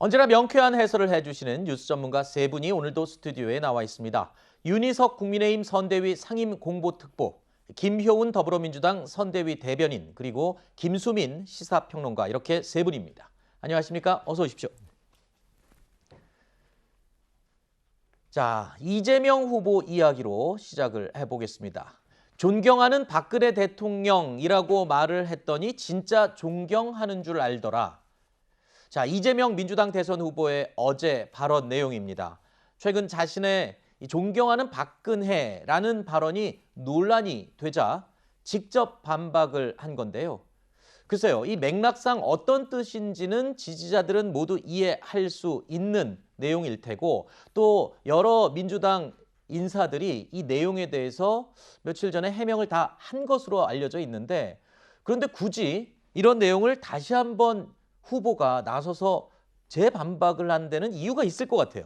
언제나 명쾌한 해설을 해주시는 뉴스 전문가 세 분이 오늘도 스튜디오에 나와 있습니다. 윤희석 국민의힘 선대위 상임공보특보, 김효은 더불어민주당 선대위 대변인, 그리고 김수민 시사평론가, 이렇게 세 분입니다. 안녕하십니까? 어서 오십시오. 자, 이재명 후보 이야기로 시작을 해보겠습니다. 존경하는 박근혜 대통령이라고 말을 했더니 진짜 존경하는 줄 알더라. 자, 이재명 민주당 대선 후보의 어제 발언 내용입니다. 최근 자신의 존경하는 박근혜라는 발언이 논란이 되자 직접 반박을 한 건데요. 글쎄요, 이 맥락상 어떤 뜻인지는 지지자들은 모두 이해할 수 있는 내용일 테고, 또 여러 민주당 인사들이 이 내용에 대해서 며칠 전에 해명을 다 한 것으로 알려져 있는데, 그런데 굳이 이런 내용을 다시 한번 후보가 나서서 재반박을 한 데는 이유가 있을 것 같아요.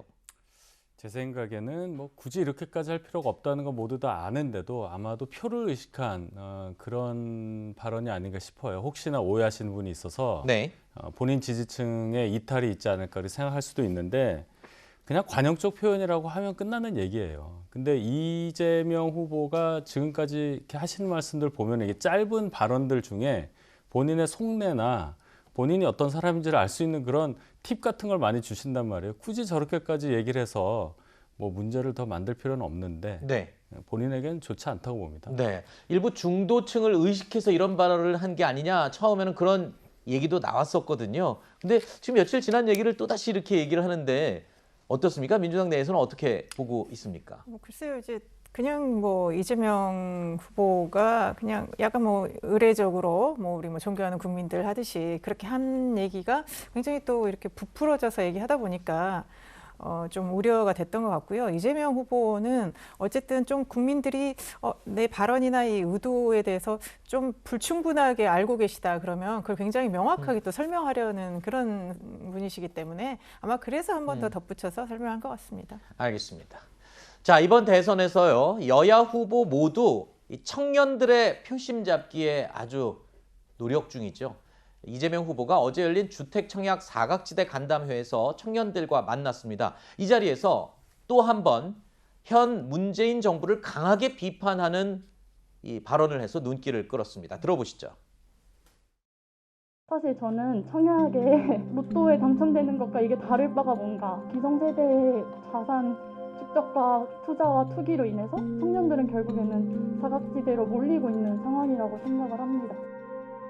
제 생각에는 뭐 굳이 이렇게까지 할 필요가 없다는 거 모두 다 아는데도 아마도 표를 의식한 그런 발언이 아닌가 싶어요. 혹시나 오해하시는 분이 있어서 네. 본인 지지층에 이탈이 있지 않을까 생각할 수도 있는데, 그냥 관용적 표현이라고 하면 끝나는 얘기예요. 근데 이재명 후보가 지금까지 이렇게 하시는 말씀들 보면 이게 짧은 발언들 중에 본인의 속내나 본인이 어떤 사람인지를 알 수 있는 그런 팁 같은 걸 많이 주신단 말이에요. 굳이 저렇게까지 얘기를 해서 뭐 문제를 더 만들 필요는 없는데, 네. 본인에겐 좋지 않다고 봅니다. 네. 일부 중도층을 의식해서 이런 발언을 한 게 아니냐, 처음에는 그런 얘기도 나왔었거든요. 근데 지금 며칠 지난 얘기를 또다시 이렇게 얘기를 하는데 어떻습니까? 민주당 내에서는 어떻게 보고 있습니까? 글쎄요, 이제 그냥 뭐 이재명 후보가 그냥 약간 뭐 의례적으로 뭐 우리 뭐 존경하는 국민들 하듯이 그렇게 한 얘기가 굉장히 또 이렇게 부풀어져서 얘기하다 보니까 좀 우려가 됐던 것 같고요. 이재명 후보는 어쨌든 좀 국민들이 내 발언이나 이 의도에 대해서 좀 불충분하게 알고 계시다 그러면 그걸 굉장히 명확하게 또 설명하려는 그런 분이시기 때문에 아마 그래서 한 번 더 덧붙여서 설명한 것 같습니다. 알겠습니다. 자, 이번 대선에서요, 여야 후보 모두 이 청년들의 표심 잡기에 아주 노력 중이죠. 이재명 후보가 어제 열린 주택 청약 사각지대 간담회에서 청년들과 만났습니다. 이 자리에서 또 한 번 현 문재인 정부를 강하게 비판하는 이 발언을 해서 눈길을 끌었습니다. 들어보시죠. 사실 저는 청약에 로또에 당첨되는 것과 이게 다를 바가 뭔가, 기성세대의 자산 축적과 투자와 투기로 인해서 청년들은 결국에는 사각지대로 몰리고 있는 상황이라고 생각을 합니다.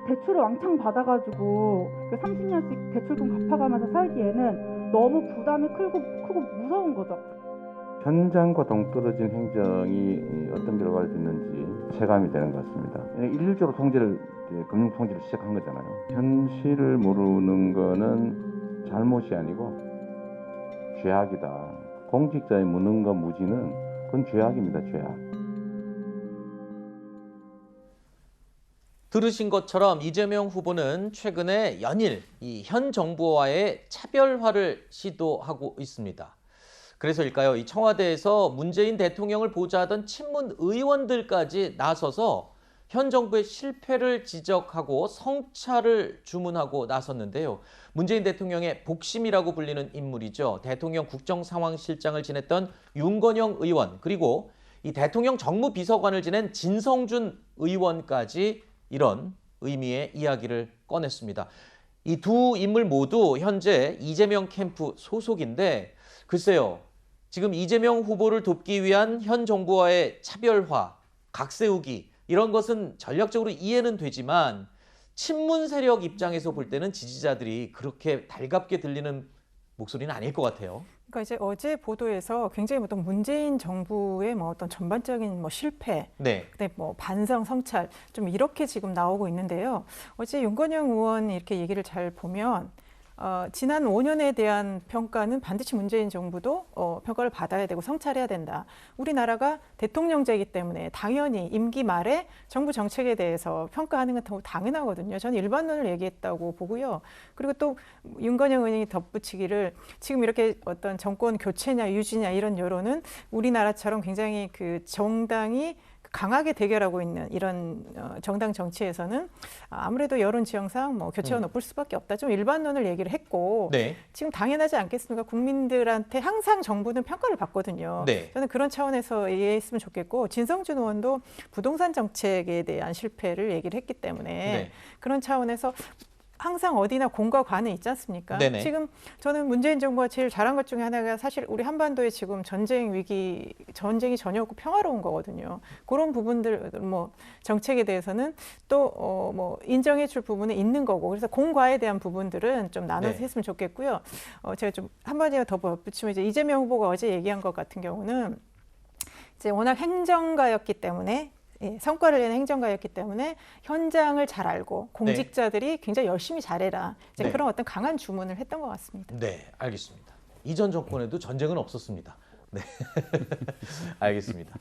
대출을 왕창 받아가지고 30년씩 대출금 갚아가면서 살기에는 너무 부담이 크고 무서운 거죠. 현장과 동떨어진 행정이 어떤 결과를 줬는지 체감이 되는 것 같습니다. 일률적으로 금융 통제를 시작한 거잖아요. 현실을 모르는 거는 잘못이 아니고 죄악이다. 공직자의 무능과 무지는 그건 죄악입니다. 죄악. 들으신 것처럼 이재명 후보는 최근에 연일 이 현 정부와의 차별화를 시도하고 있습니다. 그래서일까요? 이 청와대에서 문재인 대통령을 보좌하던 친문 의원들까지 나서서 현 정부의 실패를 지적하고 성찰을 주문하고 나섰는데요. 문재인 대통령의 복심이라고 불리는 인물이죠. 대통령 국정상황실장을 지냈던 윤건영 의원, 그리고 이 대통령 정무비서관을 지낸 진성준 의원까지 이런 의미의 이야기를 꺼냈습니다. 이 두 인물 모두 현재 이재명 캠프 소속인데, 글쎄요, 지금 이재명 후보를 돕기 위한 현 정부와의 차별화, 각세우기, 이런 것은 전략적으로 이해는 되지만 친문 세력 입장에서 볼 때는 지지자들이 그렇게 달갑게 들리는 목소리는 아닐 것 같아요. 그러니까 이제 어제 보도에서 굉장히 어떤 문재인 정부의 뭐 어떤 전반적인 뭐 실패, 네. 그다음에 뭐 반성 성찰 좀 이렇게 지금 나오고 있는데요. 어제 윤건영 의원이 이렇게 얘기를 잘 보면 지난 5년에 대한 평가는 반드시 문재인 정부도 평가를 받아야 되고 성찰해야 된다. 우리나라가 대통령제이기 때문에 당연히 임기 말에 정부 정책에 대해서 평가하는 건 더 당연하거든요. 저는 일반론을 얘기했다고 보고요. 그리고 또 윤건영 의원이 덧붙이기를 지금 이렇게 어떤 정권 교체냐 유지냐 이런 여론은 우리나라처럼 굉장히 그 정당이 강하게 대결하고 있는 이런 정당 정치에서는 아무래도 여론 지형상 뭐 교체가 높을 수밖에 없다. 좀 일반론을 얘기를 했고 네. 지금 당연하지 않겠습니까? 국민들한테 항상 정부는 평가를 받거든요. 네. 저는 그런 차원에서 이해했으면 좋겠고 진성준 의원도 부동산 정책에 대한 실패를 얘기를 했기 때문에 네. 그런 차원에서 항상 어디나 공과 관은 있지 않습니까? 네네. 지금 저는 문재인 정부가 제일 잘한 것 중에 하나가 사실 우리 한반도에 지금 전쟁 위기, 전쟁이 전혀 없고 평화로운 거거든요. 그런 부분들 뭐 정책에 대해서는 또 뭐 인정해 줄 부분은 있는 거고 그래서 공과에 대한 부분들은 좀 나눠서 네. 했으면 좋겠고요. 제가 좀 한마디만 더 붙이면 이제 이재명 후보가 어제 얘기한 것 같은 경우는 이제 워낙 행정가였기 때문에 성과를 내는 행정가였기 때문에 현장을 잘 알고 공직자들이 굉장히 열심히 잘해라. 이제 네. 그런 어떤 강한 주문을 했던 것 같습니다. 네, 알겠습니다. 이전 정권에도 전쟁은 없었습니다. 네, 알겠습니다.